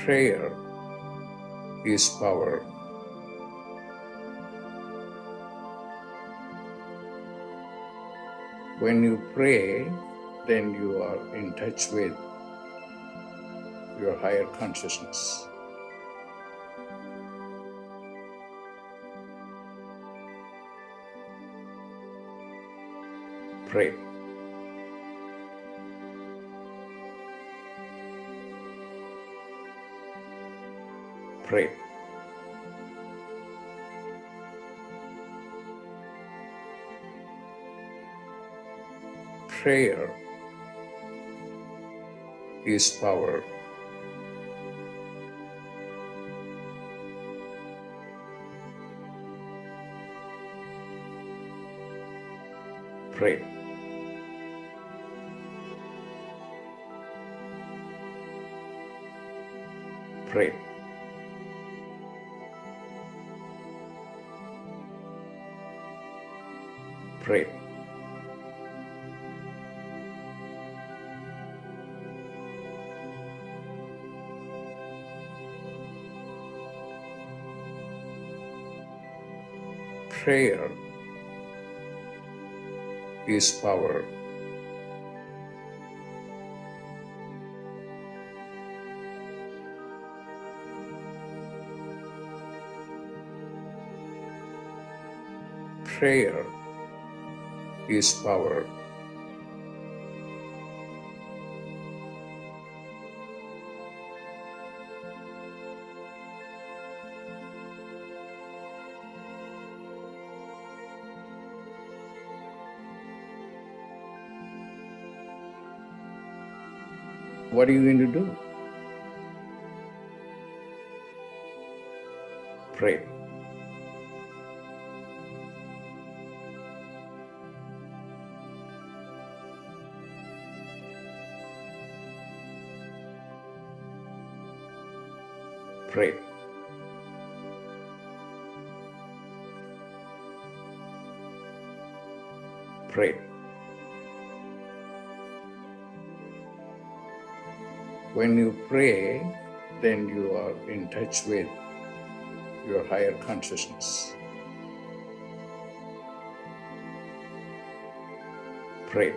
Prayer is power. When you pray, then you are in touch with your higher consciousness. Pray. Pray. Prayer is power. Pray. Pray. Pray. Prayer is power. Prayer is power. What are you going to do? Pray. Pray. Pray. When you pray, then you are in touch with your higher consciousness. Pray.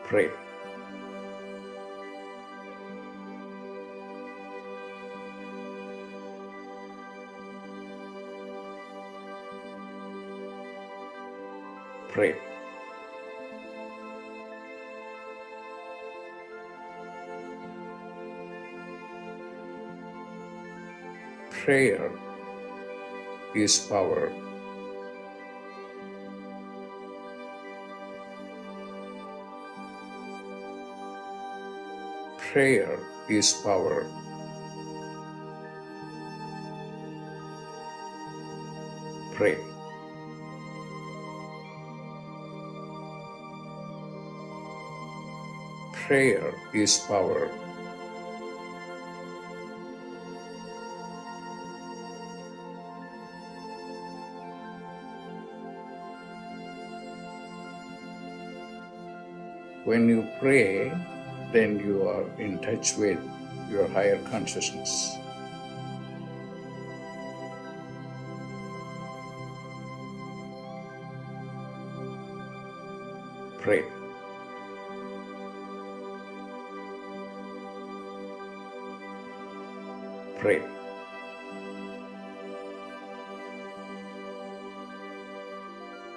Pray. Pray. Prayer is power. Prayer is power. Pray. Prayer is power. When you pray, then you are in touch with your higher consciousness. Pray. Pray.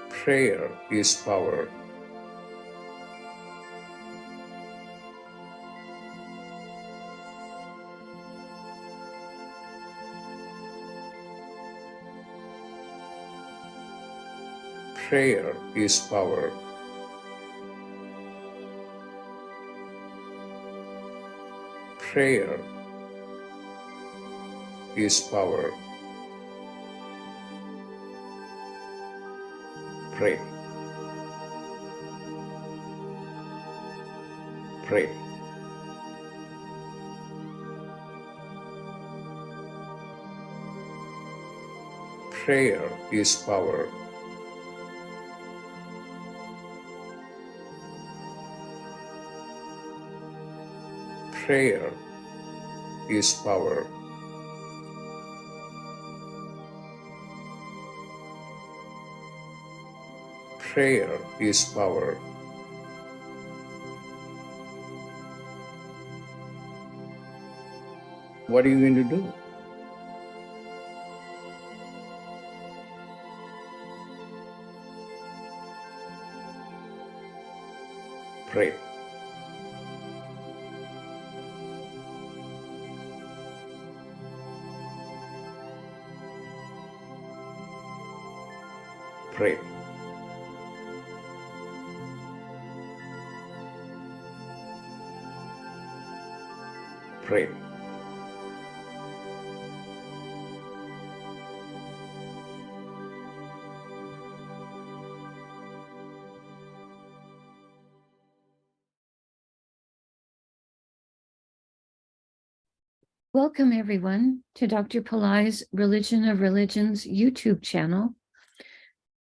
Prayer is power. Prayer is power. Prayer is power. Pray. Pray. Prayer is power. Prayer is power. Prayer is power. What are you going to do? Pray. Pray. Pray. Welcome, everyone, to Dr. Pillai's Religion of Religions YouTube channel.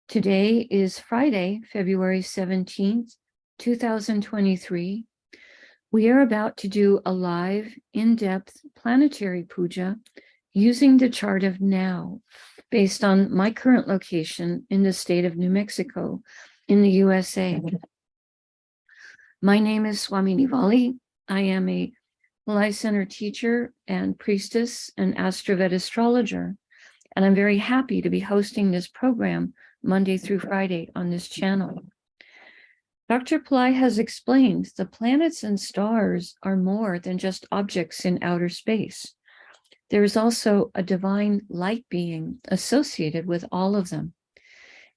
Today is Friday, February 17th, 2023. We are about to do a live, in-depth planetary puja using the chart of now, based on my current location in the state of New Mexico in the USA. My name is Swamini Valli. I am a Pillai Center teacher and priestess and AstroVed astrologer, and I'm very happy to be hosting this program Monday through Friday on this channel. Dr. Pillai has explained the planets and stars are more than just objects in outer space. There is also a divine light being associated with all of them.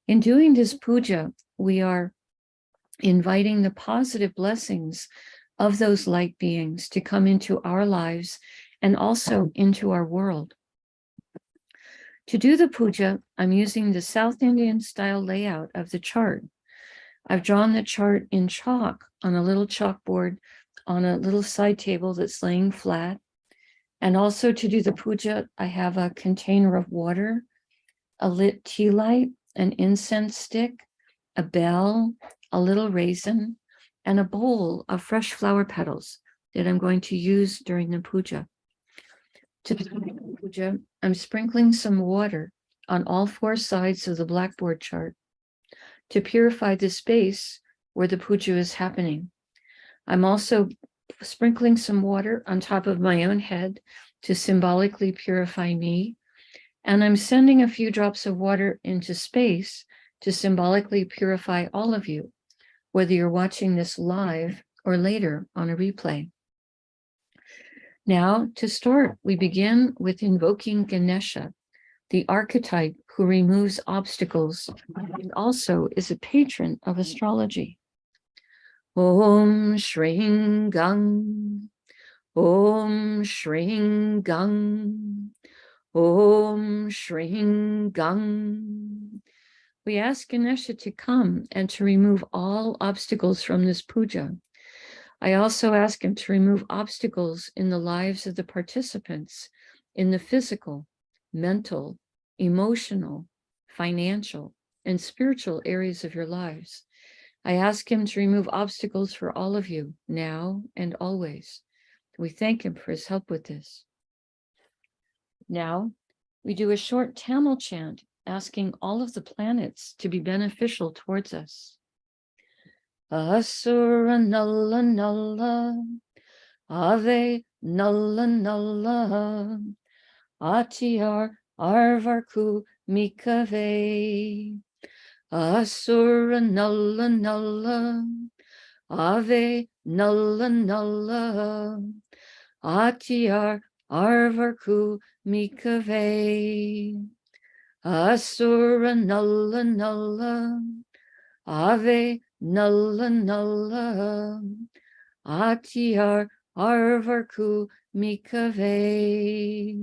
In doing this puja, we are inviting the positive blessings of those light beings to come into our lives and also into our world. To do the puja, I'm using the South Indian style layout of the chart. I've drawn the chart in chalk on a little chalkboard on a little side table that's laying flat. And also to do the puja, I have a container of water, a lit tea light, an incense stick, a bell, a little raisin, and a bowl of fresh flower petals that I'm going to use during the puja. To do the puja, I'm sprinkling some water on all four sides of the blackboard chart to purify the space where the puja is happening. I'm also sprinkling some water on top of my own head to symbolically purify me, and I'm sending a few drops of water into space to symbolically purify all of you, whether you're watching this live or later on a replay. Now, to start, we begin with invoking Ganesha, the archetype who removes obstacles and also is a patron of astrology. Om Shring Gang, Om Shring Gang, Om Shring Gang. We ask Ganesha to come and to remove all obstacles from this puja. I also ask him to remove obstacles in the lives of the participants in the physical, mental, emotional, financial, and spiritual areas of your lives. I ask him to remove obstacles for all of you now and always. We thank him for his help with this. Now, we do a short Tamil chant asking all of the planets to be beneficial towards us. Asura Nalla Nalla, Ave Nalla Nalla, Atiyar Arvarku Mikave. Asura Nalla Nalla, Ave Nalla Nalla, Atiyar Arvarku Mikave. Asura Nalla Nalla, Ave Nalla Nalla, Atiyar Arvarku Mikave.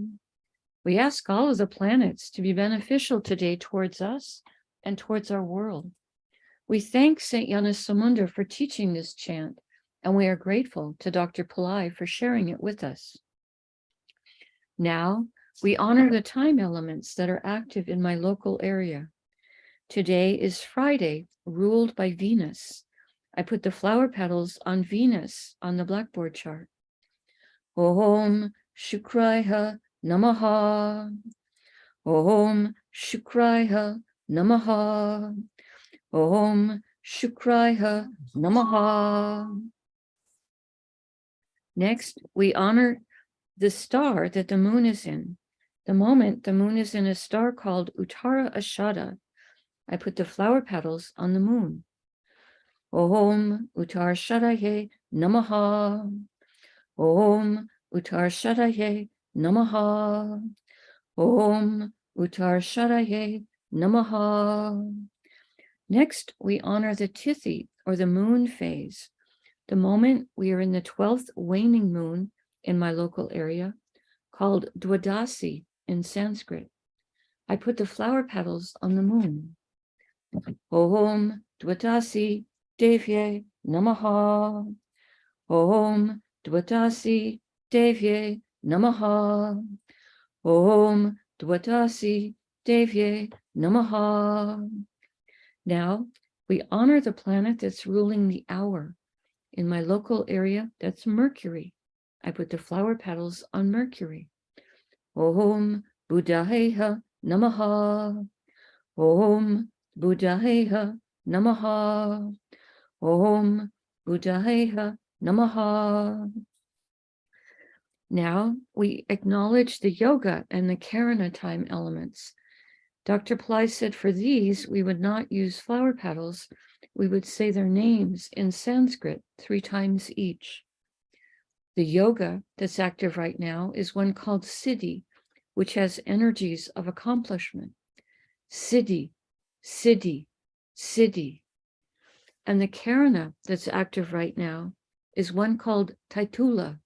We ask all of the planets to be beneficial today towards us and towards our world. We thank Saint Gnanasamunda for teaching this chant, and we are grateful to Dr. Pillai for sharing it with us. Now, We honor the time elements that are active in my local area. Today is Friday, ruled by Venus. I put the flower petals on Venus on the blackboard chart. Om Shukraya Namaha. Om Shukraya Namaha. Om Shukraya Namaha. Next, we honor the star that the moon is in. The moment the moon is in a star called Uttara Ashada, I put the flower petals on the moon. Om Uttara Shadaye Namaha. Om Uttara Shadaye Namaha. Om Uttara Shadaye Namaha. Next, we honor the Tithi, or the moon phase. The moment we are in the 12th waning moon in my local area, called Dwadasi in Sanskrit, I put the flower petals on the moon. Om Dwadasi Devye Namaha. Om Dwadasi Devye Namaha. Om Dwadasi Devye Namaha. Now we honor the planet that's ruling the hour. In my local area, that's Mercury. I put the flower petals on Mercury. Om Buddhaheha Namaha. Om Buddhaheha Namaha. Om Buddhaheha Namaha. Now we acknowledge the yoga and the Karana time elements. Dr. Pillai said for these, we would not use flower petals. We would say their names in Sanskrit 3 times each. The yoga that's active right now is one called Siddhi, which has energies of accomplishment. Siddhi, Siddhi, Siddhi. And the Karana that's active right now is one called Taitula,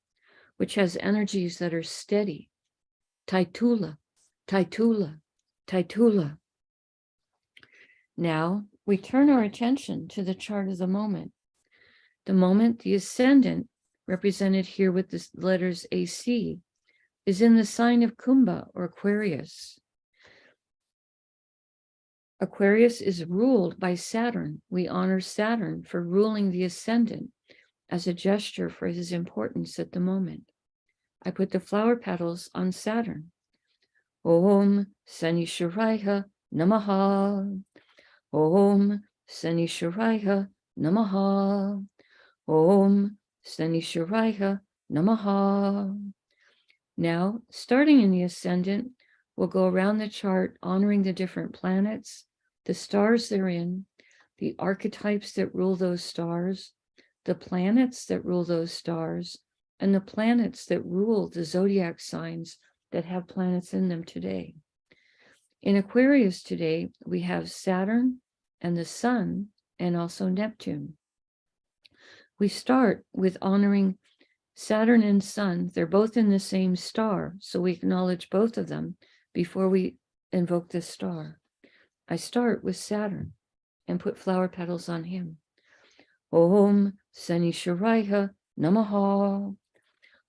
which has energies that are steady. Taitula, Taitula, Taitula. Now we turn our attention to the chart of the moment. The moment, the ascendant, represented here with the letters AC, is in the sign of Kumbha or Aquarius. Aquarius is ruled by Saturn. We honor Saturn for ruling the ascendant as a gesture for his importance at the moment. I put the flower petals on Saturn. Om Sanishwaraya Namaha. Om Sanishwaraya Namaha. Om Sanishwaraya Namaha. Now, starting in the ascendant, we'll go around the chart honoring the different planets, the stars they're in, the archetypes that rule those stars, the planets that rule those stars, and the planets that rule the zodiac signs that have planets in them today. In Aquarius today, we have Saturn and the Sun, and also Neptune. We start with honoring Saturn and Sun. They're both in the same star, so we acknowledge both of them before we invoke this star. I start with Saturn and put flower petals on him. Om Sanishwaraya Namaha.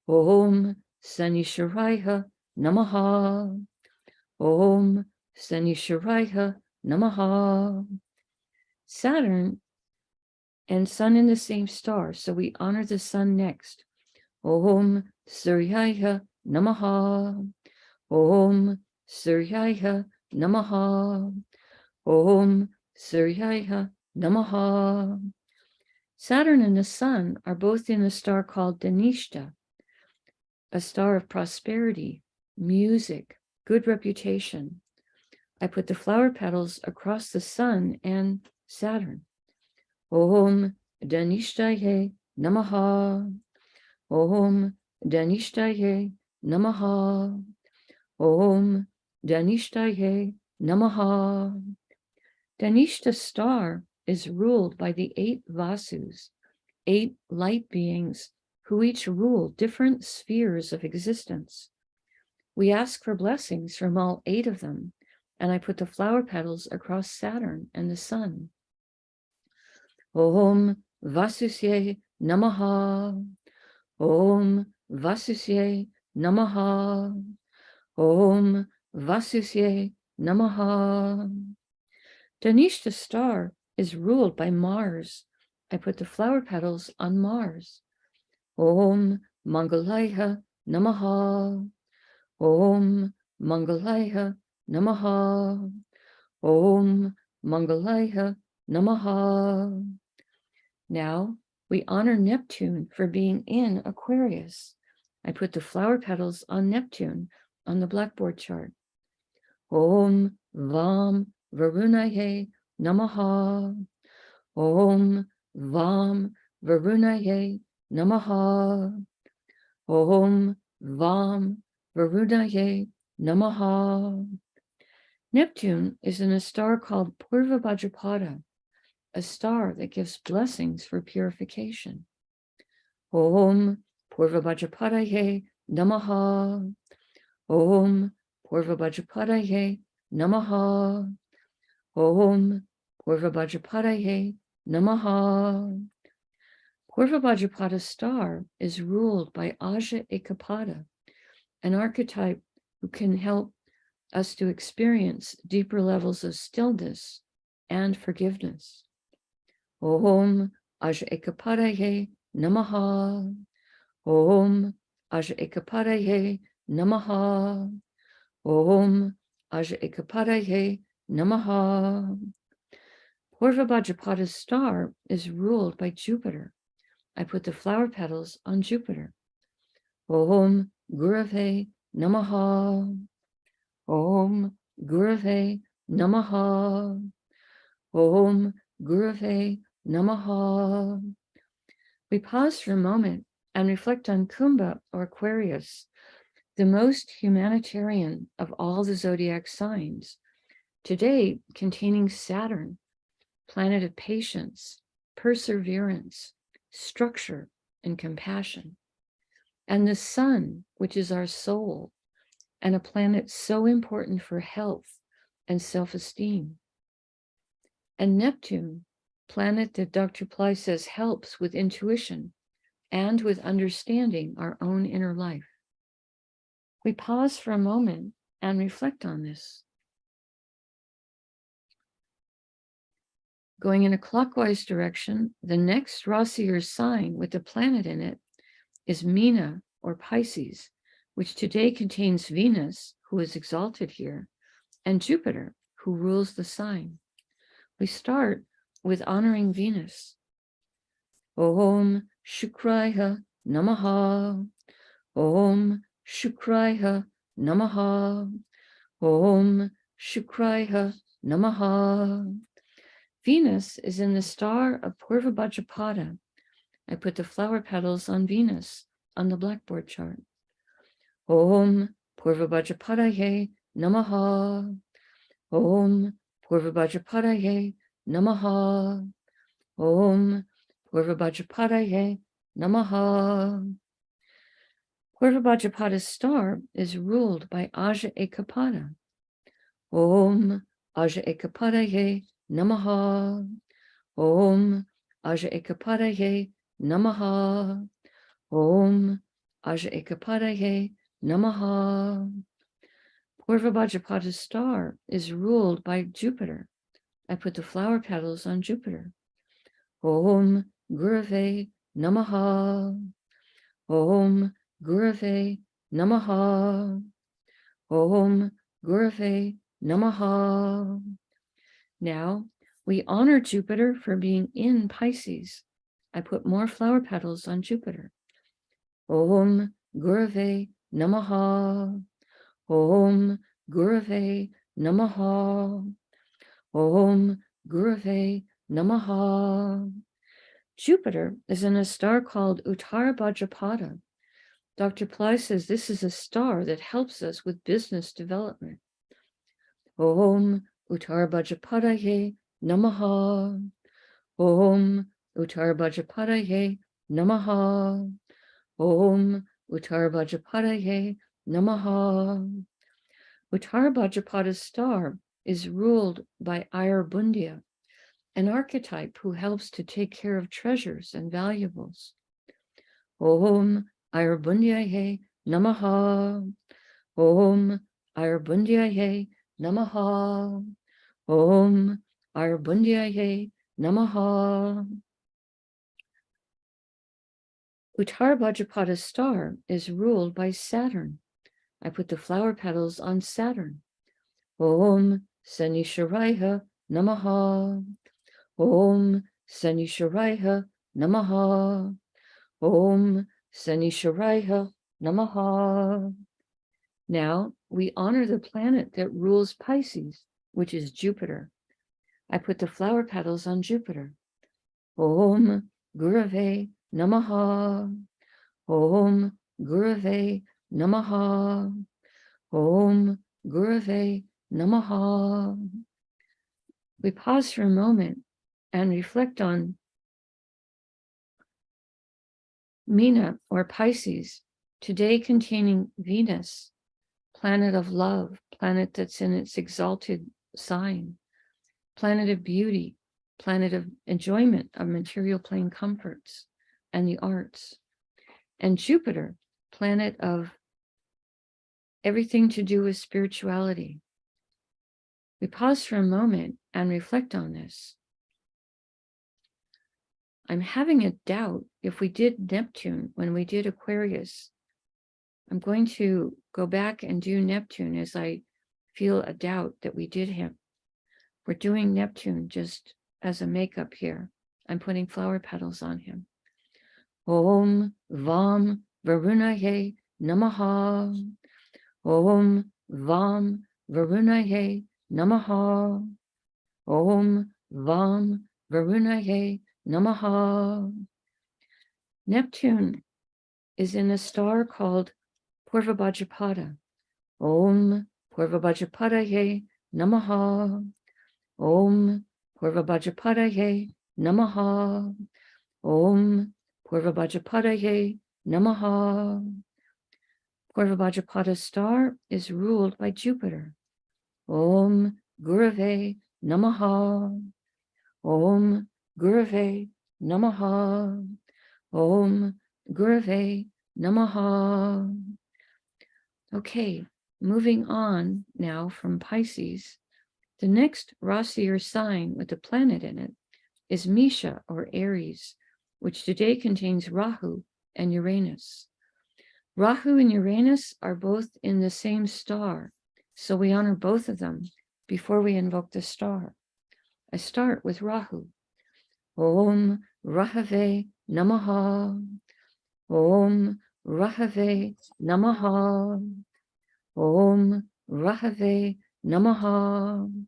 Om Sanishwaraya Namaha. Om Sanishwaraya Namaha. Saturn and Sun in the same star, so we honor the Sun next. Om Suryaya Namaha. Om Suryaya Namaha. Om Suryaya Namaha. Saturn and the Sun are both in a star called Dhanishta, a star of prosperity, music, good reputation. I put the flower petals across the Sun and Saturn. Om Dhanishtaye Namaha. Om Dhanishtaye Namaha. Om Dhanishtaye Namaha. Dhanishta star is ruled by the 8 Vasus, 8 light beings who each rule different spheres of existence. We ask for blessings from all 8 of them, and I put the flower petals across Saturn and the Sun. Om Vasusye Namaha. Om Vasusye Namaha. Om Vasusye Namaha. Dhanishta star is ruled by Mars. I put the flower petals on Mars. Om Mangalaya Namaha. Om Mangalaya Namaha. Om Mangalaya Namaha. Now we honor Neptune for being in Aquarius. I put the flower petals on Neptune on the blackboard chart. Om Vam Varunaye Namaha. Om Vam Varunaye Namaha. Om Vam Varunaye Namaha. Neptune is in a star called Purva Bhadrapada, a star that gives blessings for purification. Om Purva Bhadrapadaye Namaha. Om Purva Bhadrapadaye Namaha. Om Purva Bhadrapadaye Namaha. Purva Bhadrapada star is ruled by Aja Ekapada, an archetype who can help us to experience deeper levels of stillness and forgiveness. Om Aja Ekapadaye Namaha. Om Aja Ekapadaye Namaha. Om Aja Ekapadaye Namaha. Purva Bhadrapada's star is ruled by Jupiter. I put the flower petals on Jupiter. Om Gurave Namaha. Om Gurave Namaha. Om Gurave Namaha. We pause for a moment and reflect on Kumbha or Aquarius, the most humanitarian of all the zodiac signs, today containing Saturn, planet of patience, perseverance, structure, and compassion, and the sun, which is our soul, and a planet so important for health and self-esteem. And Neptune, planet that Dr. Pillai says helps with intuition and with understanding our own inner life. We pause for a moment and reflect on this. Going in a clockwise direction, the next Rasi or sign with the planet in it is Meena or Pisces, which today contains Venus, who is exalted here, and Jupiter, who rules the sign. We start with honoring Venus. Om Shukraya Namaha. Om Shukraya Namaha. Om Shukraya Namaha. Venus is in the star of Purva Bhadrapada. I put the flower petals on Venus on the blackboard chart. Om Purva Bhadrapadaye Namaha. Om Purva Bhadrapadaye Namaha. Om Purva Bhadrapadaye Namaha. Purva Bhadrapada's star is ruled by Aja Ekapada. Om Aja Ekapadaye Namaha. Om Aja Ekapadaye Namaha. Om Aja Ekapadaye Namaha. Purva Bhadrapada's star is ruled by Jupiter. I put the flower petals on Jupiter. Om Gurave Namaha. Om Gurave Namaha. Om Gurave Namaha. Now we honor Jupiter for being in Pisces. I put more flower petals on Jupiter. Om Gurave Namaha. Om Gurave Namaha. Om Gurave Namaha. Jupiter is in a star called Uttara Bhadrapada. Dr. Pillai says this is a star that helps us with business development. Om Uttara Bhadrapadaye Namaha. Om Uttara Bhadrapadaye Namaha. Om Uttara Bhadrapadaye Namaha. Uttara Bhadrapada's star is ruled by Ayurbundya, an archetype who helps to take care of treasures and valuables. Om Ayurbundyaye Namaha. Om Ayurvundiyaye Namaha. Om Ayurvundiyaye Namaha. Uttara Bhadrapada star is ruled by Saturn. I put the flower petals on Saturn. Om Sanisharaya Namaha. Om Sanisharaya Namaha. Om Sanisharaya Namaha. Now we honor the planet that rules Pisces, which is Jupiter. I put the flower petals on Jupiter. Om Gurave Namaha. Om Gurave Namaha. Om Gurave Namaha. We pause for a moment and reflect on Meena or Pisces, today containing Venus, planet of love, planet that's in its exalted sign, planet of beauty, planet of enjoyment of material plane comforts and the arts, and Jupiter, planet of everything to do with spirituality. We pause for a moment and reflect on this. I'm having a doubt if we did Neptune when we did Aquarius. I'm going to go back and do Neptune as I feel a doubt that we did him. We're doing Neptune just as a makeup here. I'm putting flower petals on him. Om Vam Varunaye Namaha. Om Vam Varunaye Namaha. Om Vam Varunaye Namaha. Neptune is in a star called Purva Bhadrapada. Om Purva Bhadrapadaye Namaha. Om Purva Bhadrapadaye Namaha. Om Purva Bhadrapadaye Namaha. Purva Bhadrapada star is ruled by Jupiter. Om Gurave Namaha. Om Gurave Namaha. Om Gurave Namaha. Okay, moving on now from Pisces. The next Rasi or sign with a planet in it is Misha or Aries, which today contains Rahu and Uranus. Rahu and Uranus are both in the same star, so we honor both of them before we invoke the star. I start with Rahu. Om Rahave Namaha. Om Rahave Namaha. Om Rahave Namaha.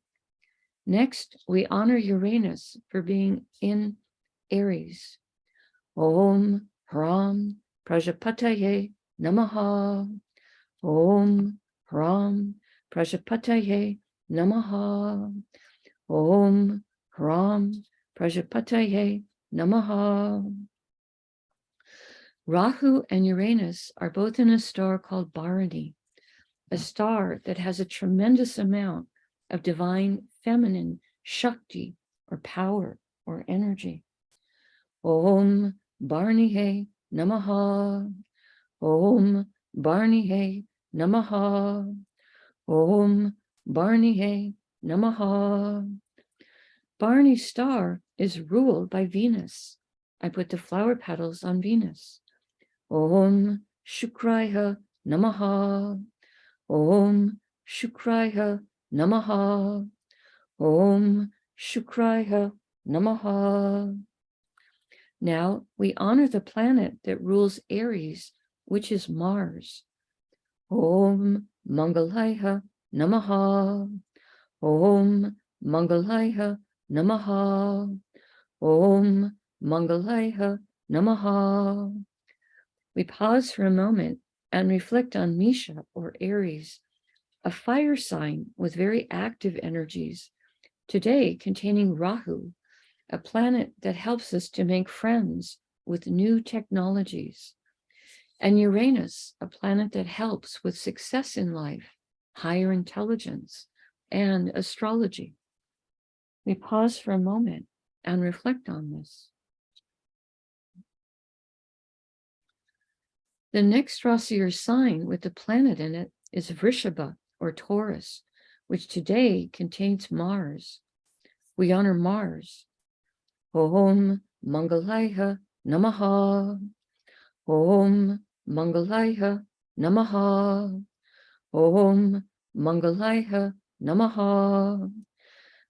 Next, we honor Uranus for being in Aries. Om Hram Prajapataye Namaha. Om Hram Prajapataye Namaha. Om Hram Prajapataye Namaha. Rahu and Uranus are both in a star called Bharani, a star that has a tremendous amount of divine feminine Shakti or power or energy. Om Bharanihe Namaha. Om Bharanihe Namaha. Om Bharanihe Namaha. Bharani star is ruled by Venus. I put the flower petals on Venus. Om Shukraya Namaha. Om Shukraya Namaha. Om Shukraya Namaha. Now we honor the planet that rules Aries, which is Mars. Om Mangalaya Namaha. Om Mangalaya Namaha. Om Mangalaya Namaha. We pause for a moment and reflect on Misha or Aries, a fire sign with very active energies, today containing Rahu, a planet that helps us to make friends with new technologies, and Uranus, a planet that helps with success in life, higher intelligence, and astrology. We pause for a moment and reflect on this. The next Rasi or sign with the planet in it is Vrishabha or Taurus, which today contains Mars. We honor Mars. Om Mangalaya Namaha. Om Mangalaya Namaha. Om Mangalaya Namaha.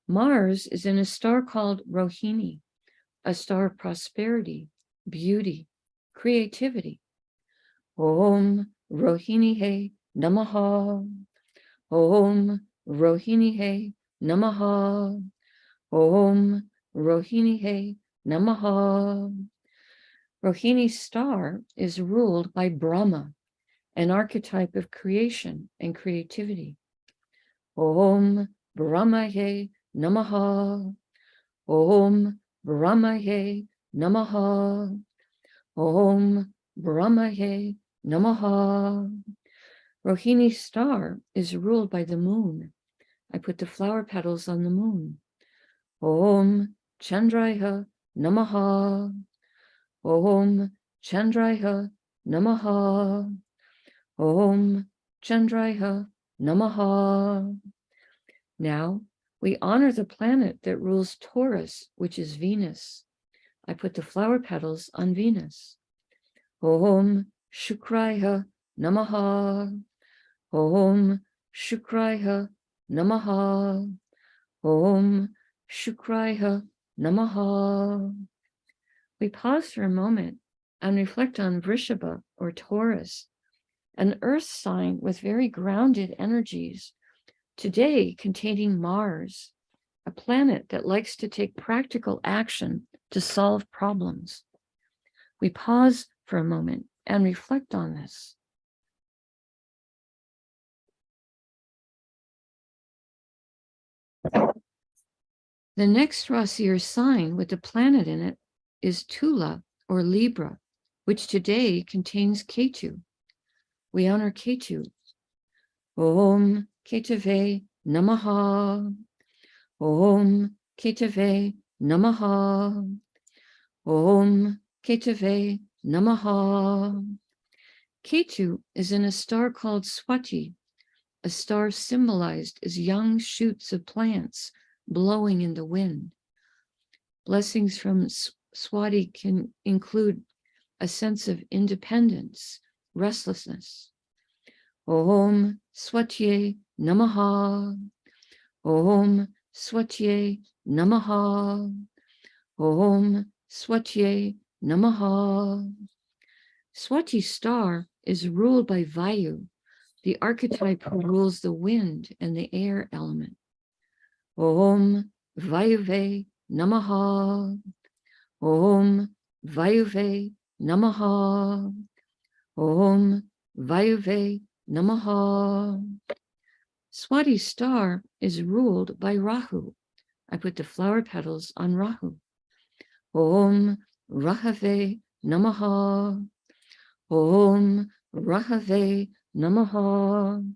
Mars is in a star called Rohini, a star of prosperity, beauty, creativity. Om Rohini He Namaha. Om Rohini He Namaha. Om Rohini He Namaha. Rohini's star is ruled by Brahma, an archetype of creation and creativity. Om Brahmaye Namaha. Om Brahmaye Namaha. Om Brahmaye Namaha. Rohini's star is ruled by the moon. I put the flower petals on the moon. Om Chandraya Namaha. Om Chandraya Namaha. Om Chandraya Namaha. Now we honor the planet that rules Taurus, which is Venus. I put the flower petals on Venus. Om Shukraya Namaha. Om Shukraya Namaha. Om Shukraya Namaha. We pause for a moment and reflect on Vrishabha or Taurus, an earth sign with very grounded energies, today containing Mars, a planet that likes to take practical action to solve problems. We pause for a moment and reflect on this. The next Rasi or sign with the planet in it is Tula or Libra, which today contains Ketu. We honor Ketu. Om Ketave Namaha. Om Ketave Namaha. Om Ketave Namaha. Ketu is in a star called Swati, a star symbolized as young shoots of plants blowing in the wind. Blessings from Swati can include a sense of independence, restlessness. Om Swatye Namaha. Om Swatye Namaha. Om Swatye Namaha. Swati star is ruled by Vayu, the archetype who rules the wind and the air element. Om Vayuve Namaha. Om Vayuve Namaha. Om Vayuve Namaha. Swati star is ruled by Rahu. I put the flower petals on Rahu. Om Rahave Namaha. Om Rahave Namaha.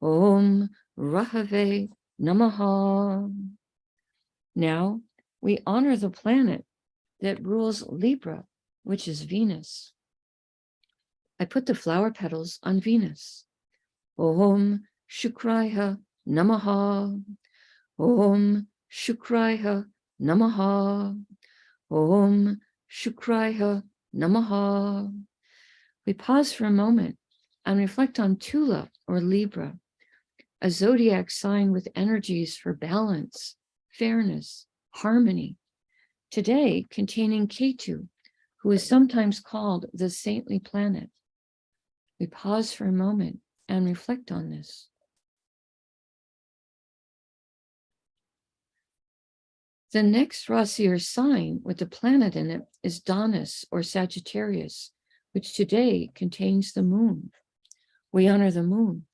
Om Rahave Namaha. Now we honor the planet that rules Libra, which is Venus. I put the flower petals on Venus. Om Shukraya Namaha. Om Shukraya Namaha. Om Shukraya Namaha. We pause for a moment and reflect on Tula or Libra, a zodiac sign with energies for balance, fairness, harmony, today containing Ketu, who is sometimes called the saintly planet. We pause for a moment and reflect on this. The next Rasi or sign with the planet in it is Dhanus or Sagittarius, which today contains the moon. We honor the moon.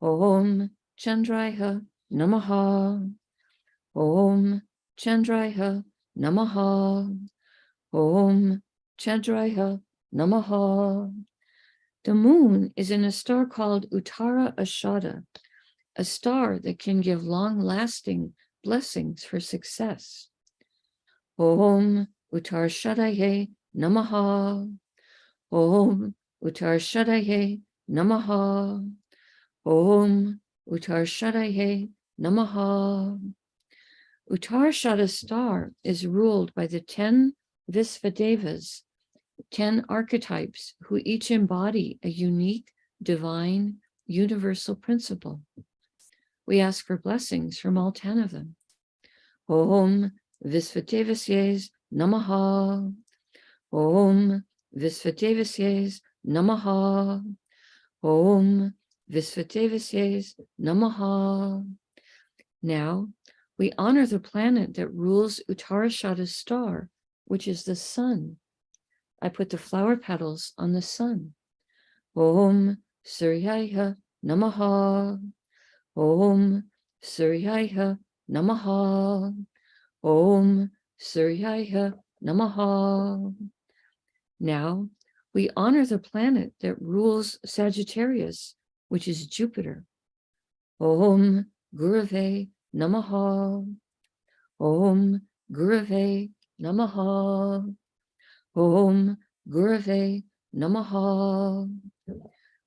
Om Chandraya Namaha. Om Chandraya Namaha. Om Chandraya Namaha. The moon is in a star called Uttara Ashada, a star that can give long-lasting blessings for success. Om Uttarashadaye Namaha. Om Uttarashadaye Namaha. Om Uttarshadaye Namaha. Uttarshada star is ruled by the 10 Visvadevas, 10 archetypes who each embody a unique, divine, universal principle. We ask for blessings from all 10 of them. Om Visvadevasye Namaha. Om Visvadevasye Namaha. Om Visvadevasye Namaha. Now, we honor the planet that rules Uttarashada's star, which is the sun. I put the flower petals on the sun. Om Suryaya Namaha. Om Suryaya Namaha. Om Suryaya Namaha. Now, we honor the planet that rules Sagittarius, which is Jupiter. Om Gurave Namaha. Om Gurave Namaha. Om Gurave Namaha.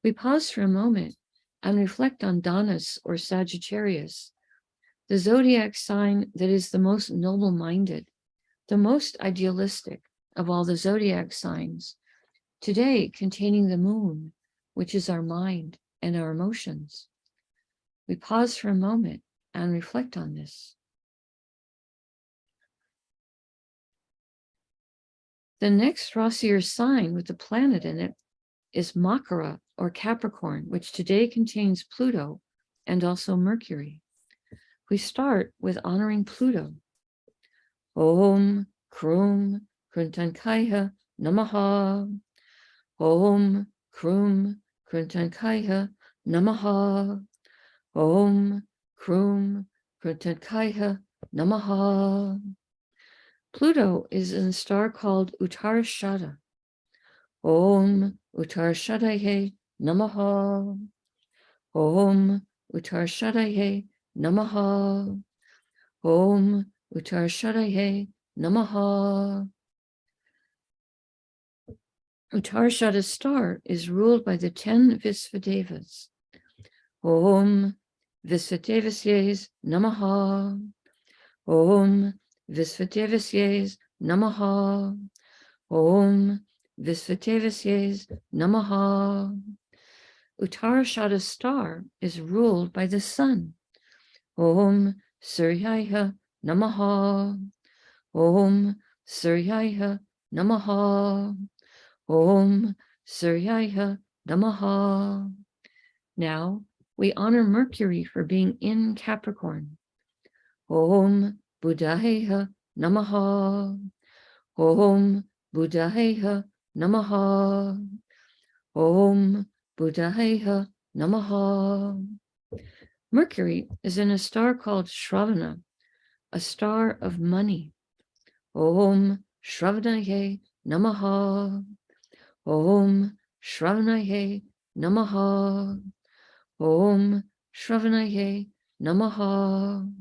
We pause for a moment and reflect on Danas or Sagittarius, the zodiac sign that is the most noble-minded, the most idealistic of all the zodiac signs, today containing the moon, which is our mind and our emotions. We pause for a moment and reflect on this. The next Rasi or sign with the planet in it is Makara or Capricorn, which today contains Pluto and also Mercury. We start with honoring Pluto. Om Krum Kruntankaya Namaha. Om Krum Kruntankaya Namaha. Om Krum Kruntankaya Namaha. Pluto is in a star called Uttarashada. Om Uttarashadaye Namaha. Om Uttarashadaye Namaha. Om Uttarashadaye Namaha. Uttarashada's star is ruled by the 10 Visvadevas. Om Visvadevasye Namaha. Om Visvadevasye Namaha. Om Visvadevasye Namaha. Uttarashada's star is ruled by the sun. Om Suryaya Namaha. Om Suryaya Namaha. Om Suryaya Namaha. Now we honor Mercury for being in Capricorn. Om Buddhaya Namaha. Om Buddhaya Namaha. Om Buddhaya Namaha. Mercury is in a star called Shravana, a star of money. Om Shravanaye Namaha. Om Shravanaye Namaha. Om Shravanaye Namaha.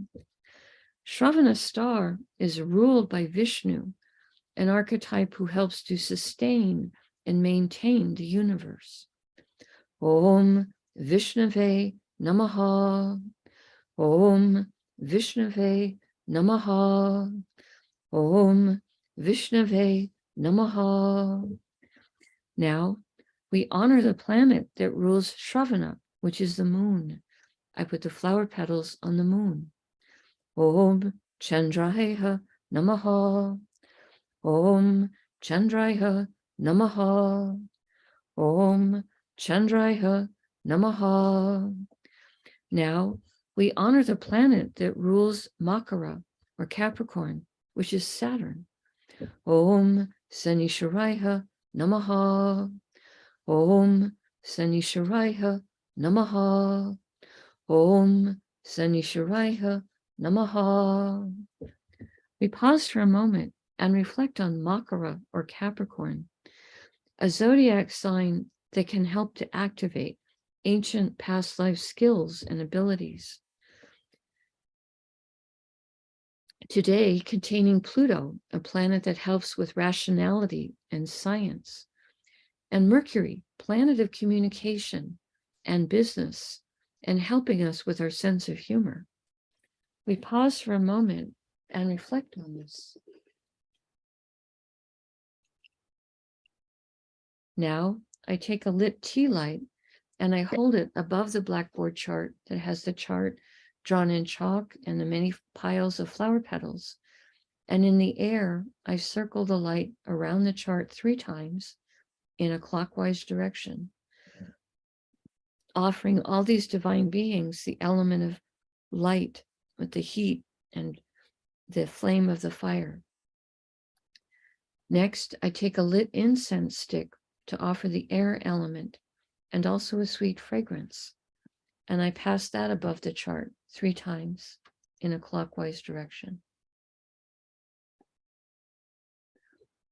Shravana star is ruled by Vishnu, an archetype who helps to sustain and maintain the universe. Om Vishnave Namaha. Om Vishnave Namaha. Om Vishnave Namaha. Now we honor the planet that rules Shravana, which is the moon. I put the flower petals on the moon. Om Chandraya Namaha. Om Chandraya Namaha. Om Chandraya Namaha. Now we honor the planet that rules Makara or Capricorn, which is Saturn. Om Sanisharaya Namaha. Om Sanisharaya Namaha. Om Sanisharaya Namaha. We pause for a moment and reflect on Makara or Capricorn, a zodiac sign that can help to activate ancient past life skills and abilities. Today, containing Pluto, a planet that helps with rationality and science, and Mercury, planet of communication and business, and helping us with our sense of humor. We pause for a moment and reflect on this. Now I take a lit tea light and I hold it above the blackboard chart that has the chart drawn in chalk and the many piles of flower petals. And in the air, I circle the light around the chart 3 times in a clockwise direction, offering all these divine beings the element of light with the heat and the flame of the fire. Next, I take a lit incense stick to offer the air element and also a sweet fragrance. And I pass that above the chart 3 times in a clockwise direction.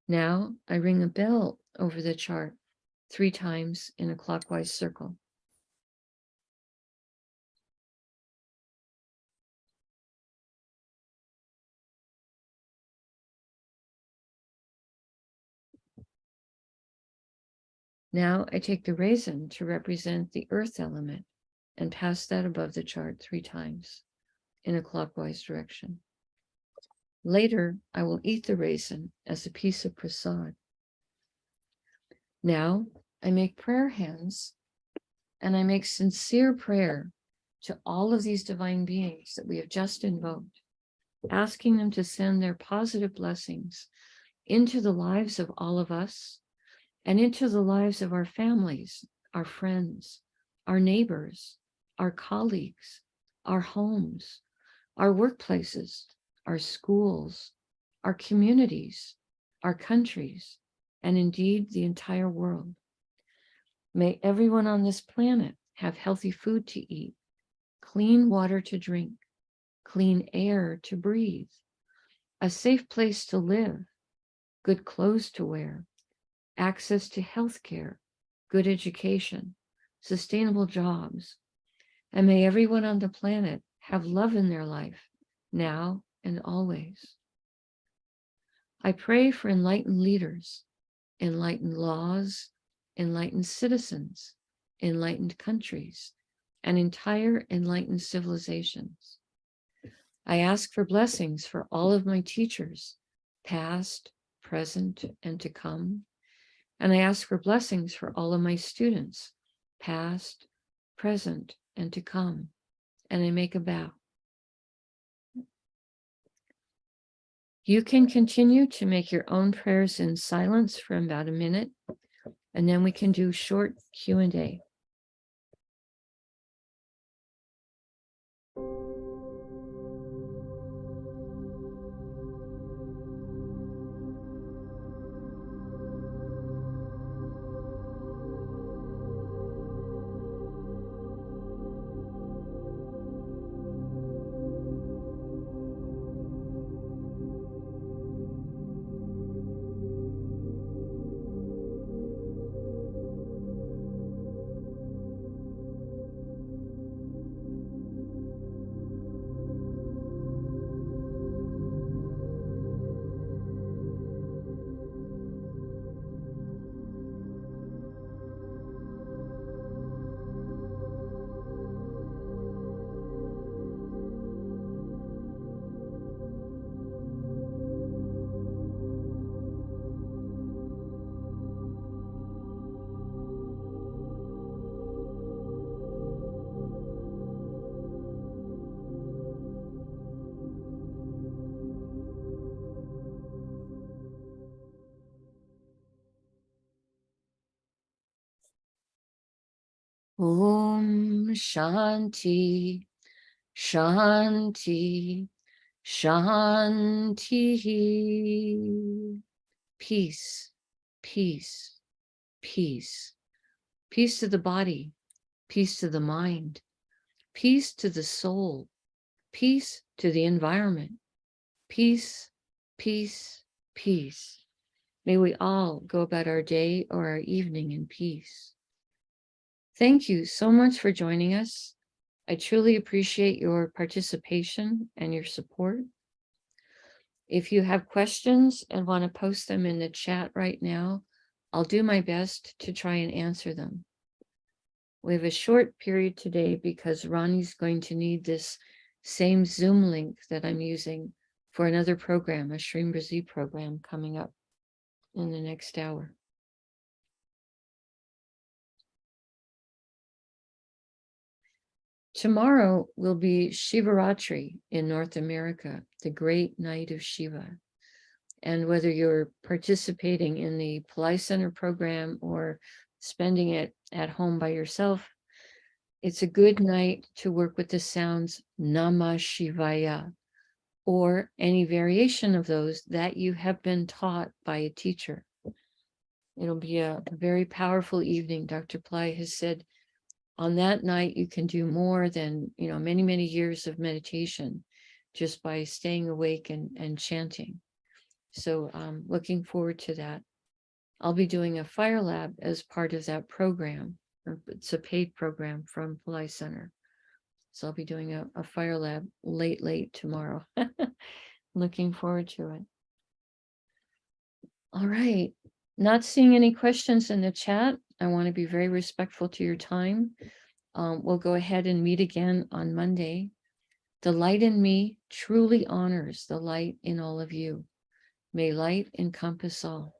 Now I ring a bell over the chart 3 times in a clockwise circle. Now I take the raisin to represent the earth element and pass that above the chart 3 times in a clockwise direction. Later, I will eat the raisin as a piece of prasad. Now I make prayer hands and I make sincere prayer to all of these divine beings that we have just invoked, asking them to send their positive blessings into the lives of all of us and into the lives of our families, our friends, our neighbors, our colleagues, our homes, our workplaces, our schools, our communities, our countries, and indeed the entire world. May everyone on this planet have healthy food to eat, clean water to drink, clean air to breathe, a safe place to live, good clothes to wear, access to health care, good education, sustainable jobs, and may everyone on the planet have love in their life, now and always. I pray for enlightened leaders, enlightened laws, enlightened citizens, enlightened countries, and entire enlightened civilizations. I ask for blessings for all of my teachers, past, present, and to come. And I ask for blessings for all of my students, past, present, and to come. And I make a bow. You can continue to make your own prayers in silence for about a minute, and then we can do short Q&A. Om Shanti, Shanti, Shanti. Peace, peace, peace. Peace to the body, peace to the mind, peace to the soul, peace to the environment. Peace, peace, peace. May we all go about our day or our evening in peace. Thank you so much for joining us. I truly appreciate your participation and your support. If you have questions and want to post them in the chat right now, I'll do my best to try and answer them. We have a short period today because Ronnie's going to need this same Zoom link that I'm using for another program, a Shrim Brazil program coming up in the next hour. Tomorrow will be Shivaratri in North America, the great night of Shiva. And whether you're participating in the Pillai Center program or spending it at home by yourself, it's a good night to work with the sounds Namah Shivaya or any variation of those that you have been taught by a teacher. It'll be a very powerful evening. Dr. Pillai has said on that night, you can do more than, many, many years of meditation just by staying awake and chanting. So I'm looking forward to that. I'll be doing a fire lab as part of that program. It's a paid program from Pillai Center. So I'll be doing a fire lab late tomorrow. Looking forward to it. All right. Not seeing any questions in the chat. I want to be very respectful to your time. We'll go ahead and meet again on Monday. The light in me truly honors the light in all of you. May light encompass all.